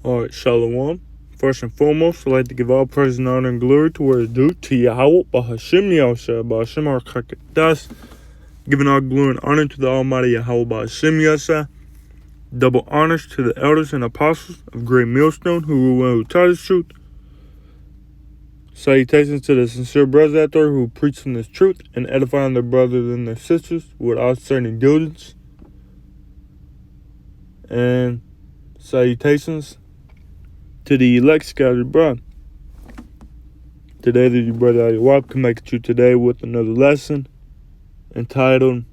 All right, Shalom. First and foremost, I'd like to give all praise and honor and glory to where it's due to Yahweh, Bahashim Yahshua, Bahashim HaKadosh, giving all glory and honor to the Almighty Yahweh, Bahashim Yahshua. Double honors to the elders and apostles of Great Millstone who taught us truth. Salutations to the sincere brothers out there who preach in this truth and edifying their brothers and their sisters with all certain diligence. And salutations to the elect scattered abroad. Today, the brother Aliwab can make it you today with another lesson entitled,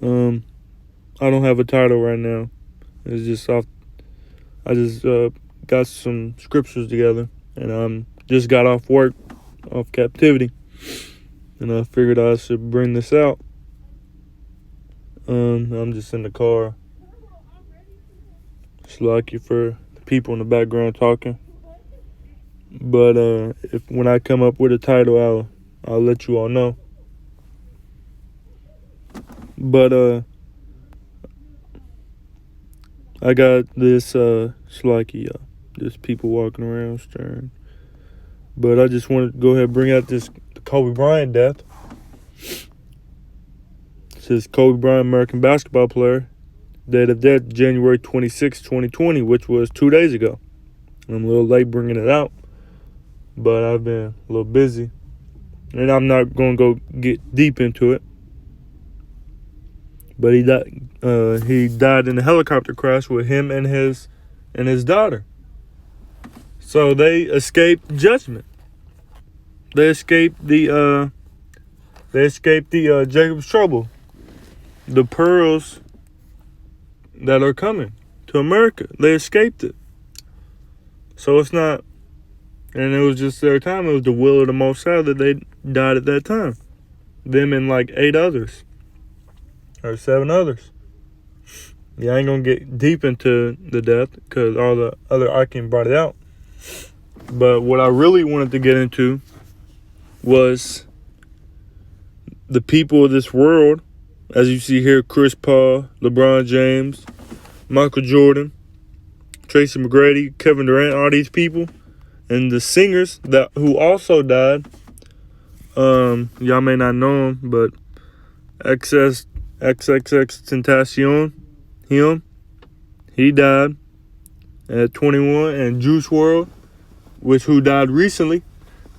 I don't have a title right now. It's just off. I just got some scriptures together, and just got off work, off captivity, and I figured I should bring this out. I'm just in the car. It's lucky for the people in the background talking. But if when I come up with a title, I'll let you all know. But I got this just people walking around staring. But I just wanted to go ahead and bring out the Kobe Bryant death. It says Kobe Bryant, American basketball player, date of death January 26, 2020, which was 2 days ago. I'm a little late bringing it out, but I've been a little busy, and I'm not going to go get deep into it. But he died in a helicopter crash with him and his daughter. So they escaped judgment. They escaped the Jacob's trouble, the pearls that are coming to America. They escaped it. So it's not, and it was just their time. It was the will of the Most High that they died at that time. Them and like 8 others. Or 7 others. Yeah, I ain't gonna get deep into the death because all the other Akim brought it out. But what I really wanted to get into was the people of this world. As you see here, Chris Paul, LeBron James, Michael Jordan, Tracy McGrady, Kevin Durant, all these people, and the singers who also died. Y'all may not know him, but XXXTentacion, he died at 21, and Juice WRLD, who died recently,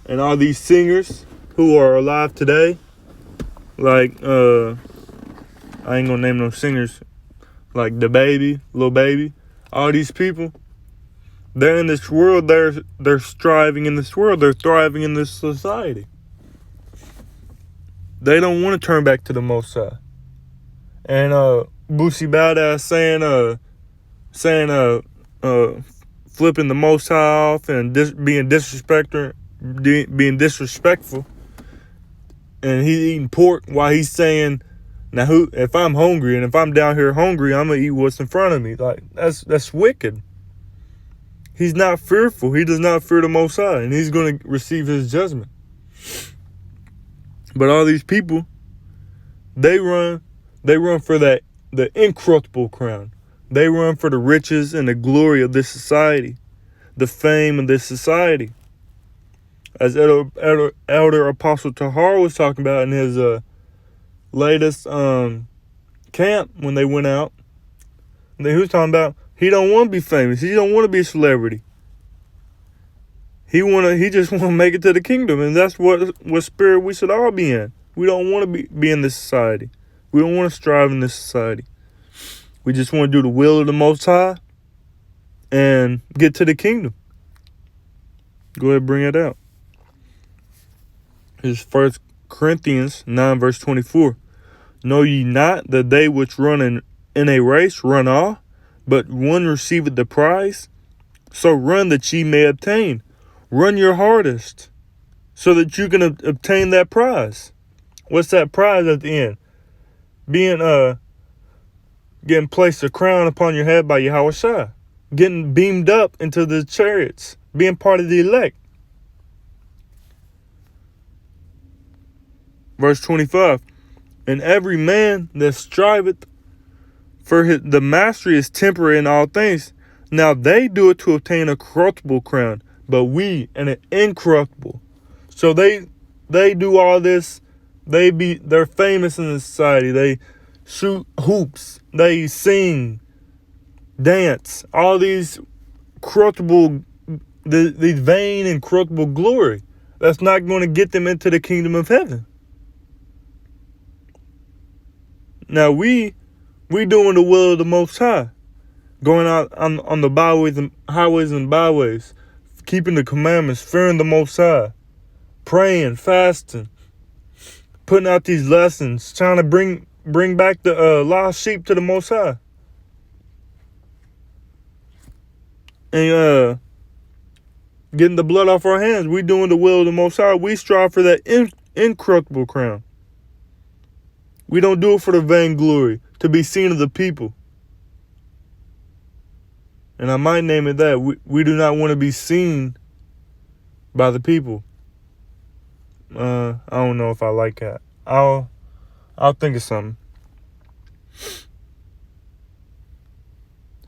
and all these singers who are alive today, like I ain't gonna name no singers, like DaBaby, Lil Baby, all these people, they're in this world, they're striving in this world, they're thriving in this society. They don't want to turn back to the Most High. And Boosie Badass saying flipping the Most High off and being disrespectful, and he's eating pork while he's saying, now if I'm hungry and if I'm down here hungry, I'm gonna eat what's in front of me. Like that's wicked. He's not fearful. He does not fear the Most High, and he's gonna receive his judgment. But all these people, they run for the incorruptible crown. They run for the riches and the glory of this society, the fame of this society. As Elder Apostle Tahar was talking about in his latest camp when they went out, he was talking about he don't want to be famous. He don't want to be a celebrity. He just want to make it to the kingdom, and that's what spirit we should all be in. We don't want to be in this society. We don't want to strive in this society. We just want to do the will of the Most High and get to the kingdom. Go ahead and bring it out. Here's 1 Corinthians 9 verse 24. Know ye not that they which run in a race run all, but one receiveth the prize? So run that ye may obtain. Run your hardest so that you can obtain that prize. What's that prize at the end? Getting placed a crown upon your head by Yahweh Shai. Getting beamed up into the chariots. Being part of the elect. Verse 25. And every man that striveth For the mastery is temporary in all things. Now they do it to obtain a corruptible crown, but we an incorruptible. So they do all this. They're famous in the society. They shoot hoops. They sing, dance. All these corruptible, these vain and corruptible glory. That's not going to get them into the kingdom of heaven. Now we doing the will of the Most High, going out on the byways and highways and byways, keeping the commandments, fearing the Most High, praying, fasting, putting out these lessons, trying to bring back the lost sheep to the Most High, and getting the blood off our hands. We doing the will of the Most High. We strive for that incorruptible crown. We don't do it for the vainglory, to be seen of the people. And I might name it that. We do not want to be seen by the people. I don't know if I like that. I'll think of something.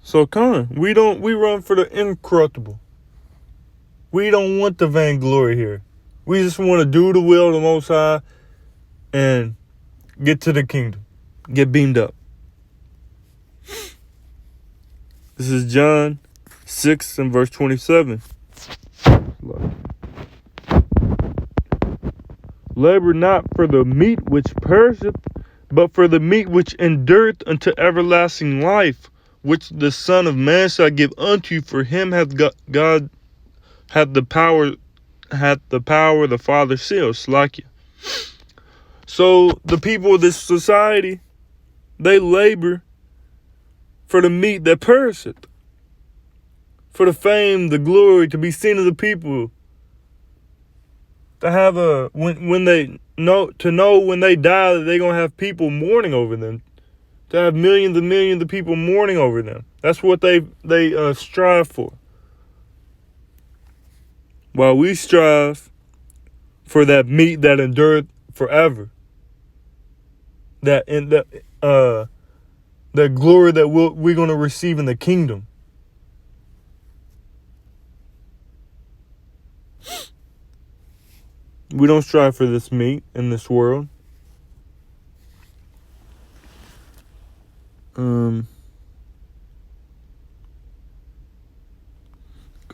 So come on. We run for the incorruptible. We don't want the vainglory here. We just want to do the will of the Most High and get to the kingdom. Get beamed up. This is John 6 and verse 27. Labor not for the meat which perisheth, but for the meat which endureth unto everlasting life, which the Son of Man shall give unto you. For him hath God hath the power, the Father seals. Slakia. So the people of this society, they labor for the meat that perisheth, for the fame, the glory, to be seen of the people, to have when they know when they die that they're gonna have people mourning over them, to have millions and millions of people mourning over them. That's what they strive for. While we strive for that meat that endureth forever, that glory that we're going to receive in the kingdom. We don't strive for this meat in this world. Go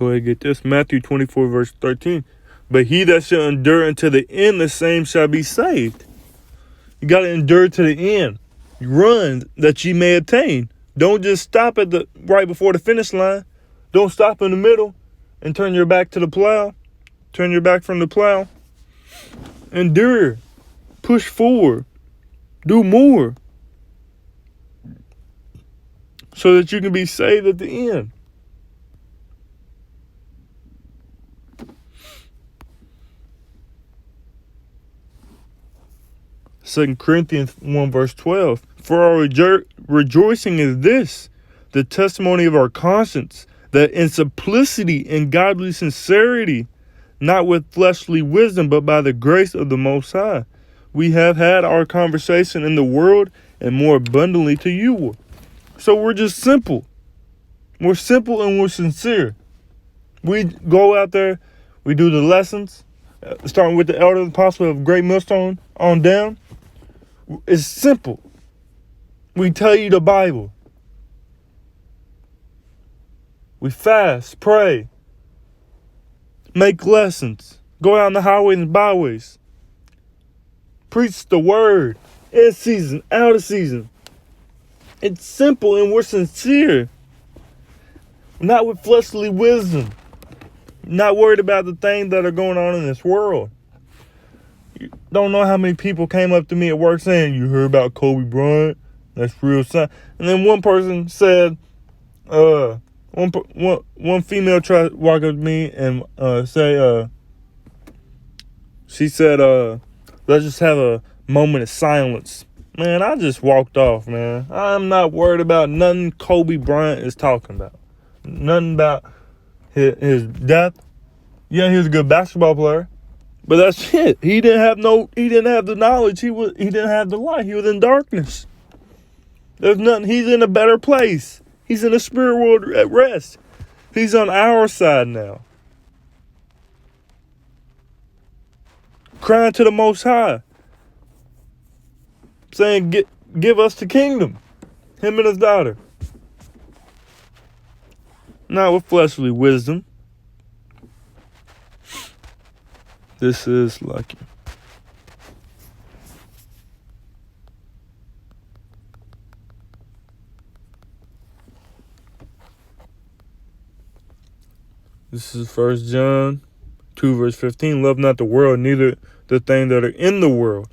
ahead and get this. Matthew 24 verse 13. But he that shall endure unto the end, the same shall be saved. You got to endure to the end. Run that ye may attain. Don't just stop at the right before the finish line. Don't stop in the middle and turn your back to the plow. Turn your back from the plow. Endure. Push forward. Do more. So that you can be saved at the end. Second Corinthians 1 verse 12. For our rejoicing is this, the testimony of our conscience, that in simplicity and godly sincerity, not with fleshly wisdom, but by the grace of the Most High, we have had our conversation in the world, and more abundantly to you. So we're just simple. We're simple and we're sincere. We go out there, we do the lessons, starting with the elder apostle of Great Millstone on down. It's simple. We tell you the Bible. We fast, pray, make lessons, go out on the highways and byways, preach the word, in season, out of season. It's simple and we're sincere. Not with fleshly wisdom. Not worried about the things that are going on in this world. You don't know how many people came up to me at work saying, you heard about Kobe Bryant? That's real son. And then one person said, one female tried to walk up to me and she said, let's just have a moment of silence. Man, I just walked off, man. I'm not worried about nothing Kobe Bryant is talking about. Nothing about his death. Yeah, he was a good basketball player, but that's it. He didn't have the knowledge. He didn't have the light. He was in darkness. There's nothing. He's in a better place. He's in the spirit world at rest. He's on our side now. Crying to the Most High. Saying, give us the kingdom. Him and his daughter. Not with fleshly wisdom. This is lucky. This is 1 John 2 verse 15. Love not the world, neither the things that are in the world.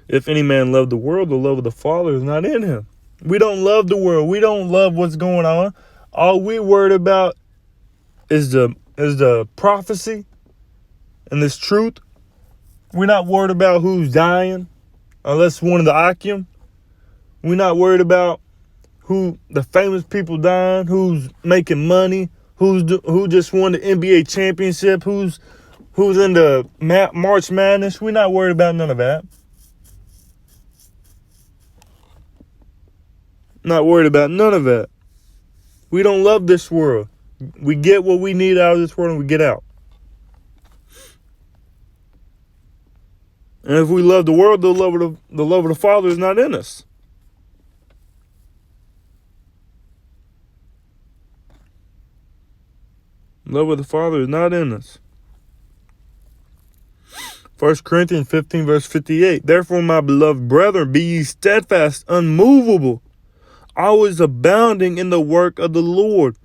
If any man love the world, the love of the Father is not in him. We don't love the world. We don't love what's going on. All we worried about is the prophecy and this truth. We're not worried about who's dying, unless one of the Akim. We're not worried about who the famous people dying, who's making money, who just won the NBA championship, who's in the March Madness. We're not worried about none of that. Not worried about none of that. We don't love this world. We get what we need out of this world and we get out. And if we love the world, the love of the Father is not in us. Love of the Father is not in us. 1 Corinthians 15 verse 58. Therefore, my beloved brethren, be ye steadfast, unmovable, always abounding in the work of the Lord.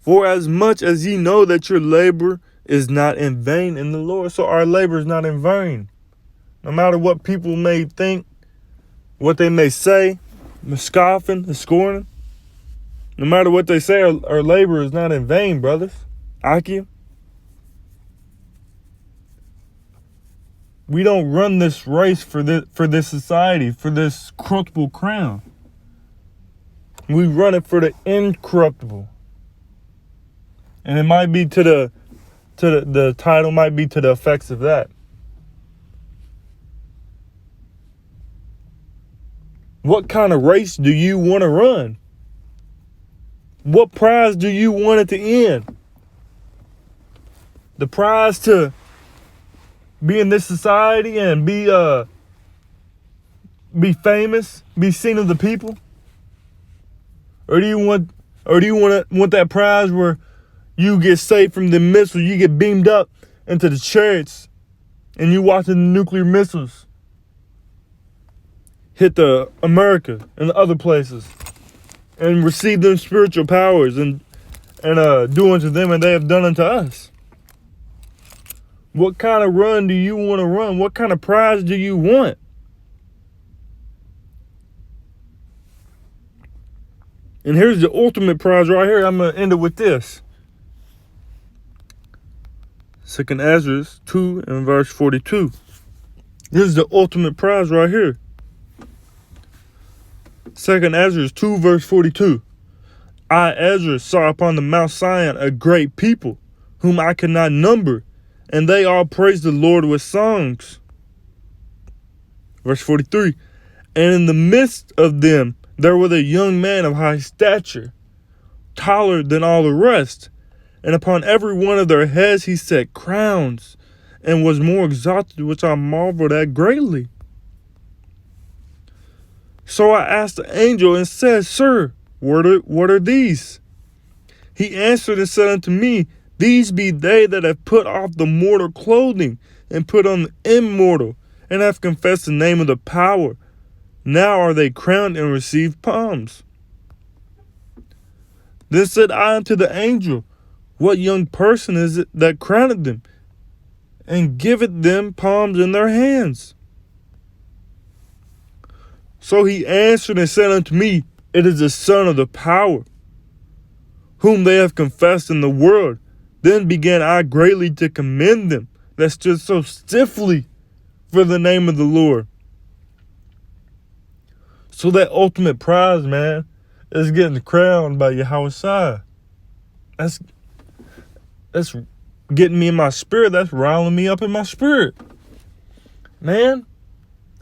For as much as ye know that your labor is not in vain in the Lord. So our labor is not in vain. No matter what people may think, what they may say, the scoffing, the scorning. No matter what they say, our labor is not in vain, brothers. Akia. We don't run this race for this society, for this corruptible crown. We run it for the incorruptible. And it might be the title might be to the effects of that. What kind of race do you want to run? What prize do you want at the end? The prize to be in this society and be famous, be seen of the people? Or do you want that prize where you get saved from the missiles, you get beamed up into the chariots, and you watching the nuclear missiles hit the America and the other places, and receive them spiritual powers and do unto them and they have done unto us? What kind of run do you want to run? What kind of prize do you want? And here's the ultimate prize right here. I'm going to end it with this. 2 Ezra 2 and verse 42. This is the ultimate prize right here. 2 Ezra 2 verse 42. I, Ezra, saw upon the Mount Zion a great people, whom I could not number, and they all praised the Lord with songs. Verse 43. And in the midst of them there was a young man of high stature, taller than all the rest, and upon every one of their heads he set crowns, and was more exalted, which I marveled at greatly. So I asked the angel and said, Sir, what are these? He answered and said unto me, These be they that have put off the mortal clothing, and put on the immortal, and have confessed the name of the power. Now are they crowned and receive palms. Then said I unto the angel, What young person is it that crowned them, and giveth them palms in their hands? So he answered and said unto me, It is the Son of the power, whom they have confessed in the world. Then began I greatly to commend them that stood so stiffly for the name of the Lord. So that ultimate prize, man, is getting crowned by Yahushua. That's getting me in my spirit. That's riling me up in my spirit, man.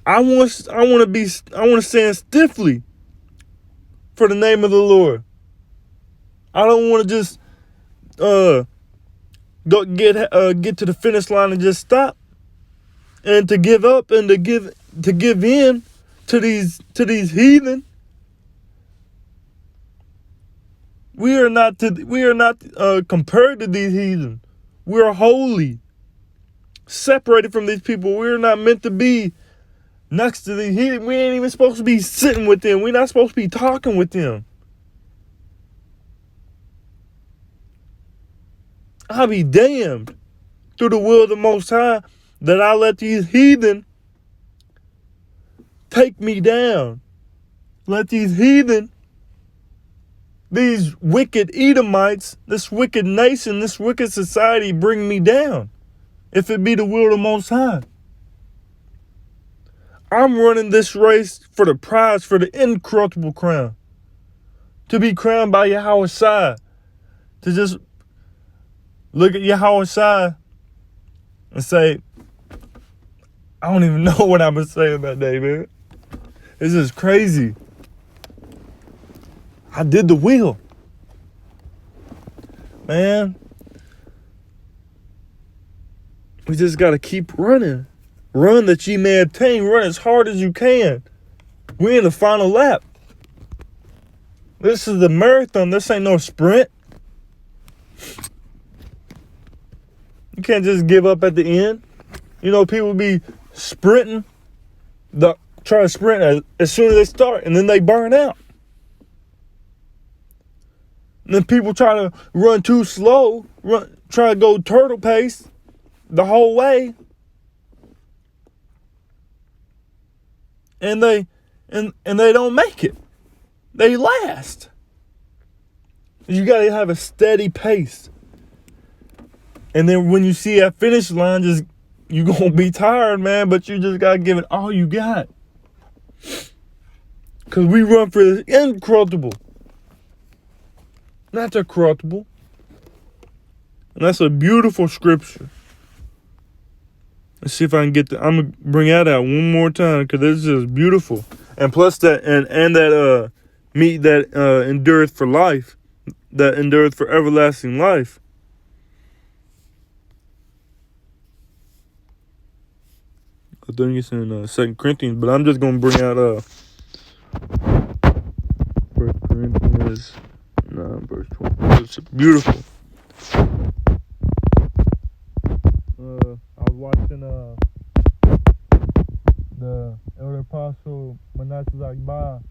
I want to stand stiffly for the name of the Lord. I don't want to just go get to the finish line and just stop, and to give up and to give in to these heathen. We are not compared to these heathen. We are holy, separated from these people. We are not meant to be next to these heathen. We ain't even supposed to be sitting with them. We're not supposed to be talking with them. I'll be damned through the will of the Most High that I let these heathen take me down. Let these heathen, these wicked Edomites, this wicked nation, this wicked society bring me down. If it be the will of the Most High. I'm running this race for the prize, for the incorruptible crown. To be crowned by Yahweh Shai. To just look at Yahweh Shai and say, I don't even know what I'm going to say that day, man. This is crazy. I did the will. Man. We just got to keep running. Run that ye may obtain. Run as hard as you can. We're in the final lap. This is the marathon. This ain't no sprint. You can't just give up at the end. You know, people be sprinting, try to sprint as soon as they start, and then they burn out. And then people try to run too slow, try to go turtle pace the whole way. And they don't make it. They last. You gotta have a steady pace. And then when you see that finish line, you gonna be tired, man, but you just gotta give it all you got. Cause we run for the incorruptible, not the corruptible. And that's a beautiful scripture. Let's see if I can I'm gonna bring that out one more time, cause this is beautiful. And plus that, and that meat that endureth for life, that endureth for everlasting life. I think it's in 2 Corinthians, but I'm just going to bring out 1 Corinthians 9, verse 20. It's beautiful. I was watching the Elder Apostle Manasseh Agba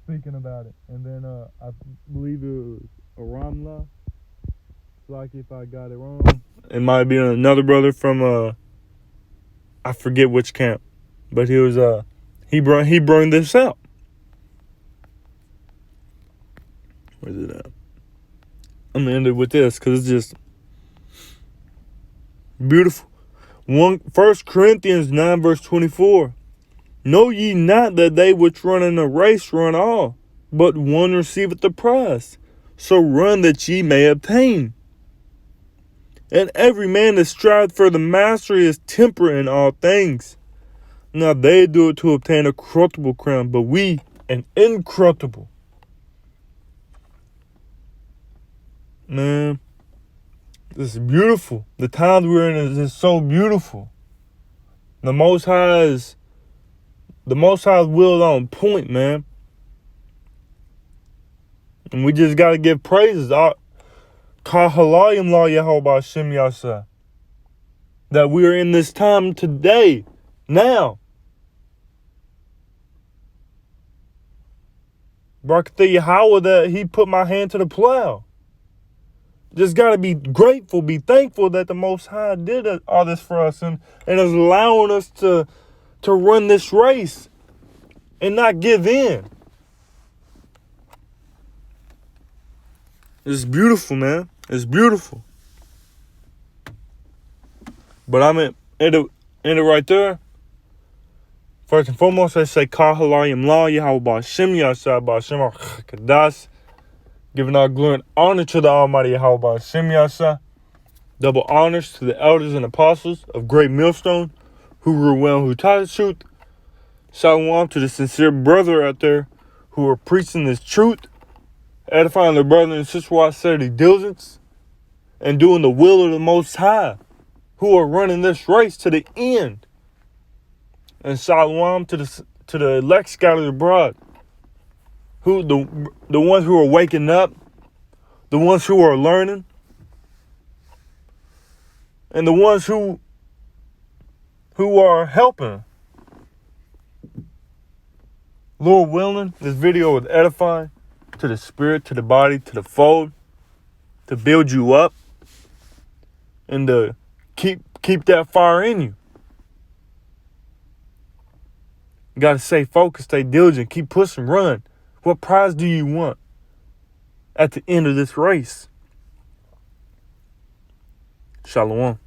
speaking about it. And then I believe it was Aramla. It's like if I got it wrong. It might be another brother from... I forget which camp, but he was he brought this out. Where's it at? I'm gonna end it with this because it's just beautiful. 1 Corinthians 9 verse 24. Know ye not that they which run in a race run all, but one receiveth the prize. So run that ye may obtain. And every man that striveth for the mastery is temperate in all things. Now they do it to obtain a corruptible crown, but we an incorruptible. Man, this is beautiful. The times we're in is just so beautiful. The Most High's will is on point, man. And we just gotta give praises. Kahalayim la Yehovah Hashem Yasa. That we are in this time today, now. Barak Yahweh that He put my hand to the plow. Just gotta be grateful, be thankful that the Most High did all this for us and is allowing us to run this race and not give in. It's beautiful, man. It's beautiful. But I'm in it right there. First and foremost, I say Kahalayim La Yahweh Ba'Shem Yasha Ba'Shem Kadas. Giving all glory and honor to the Almighty Yahweh Ba'Shem Yasha. Double honors to the elders and apostles of Great Millstone who rule well, who taught the truth. Shalom to the sincere brother out there who are preaching this truth, edifying their brother and sister while studying diligence, and doing the will of the Most High, who are running this race to the end. And shalom to the elect scattered abroad, who the ones who are waking up, the ones who are learning, and the ones who are helping. Lord willing, this video is edifying to the spirit, to the body, to the fold, to build you up, and to keep that fire in you. You got to stay focused, stay diligent, keep pushing, run. What prize do you want at the end of this race? Shalom.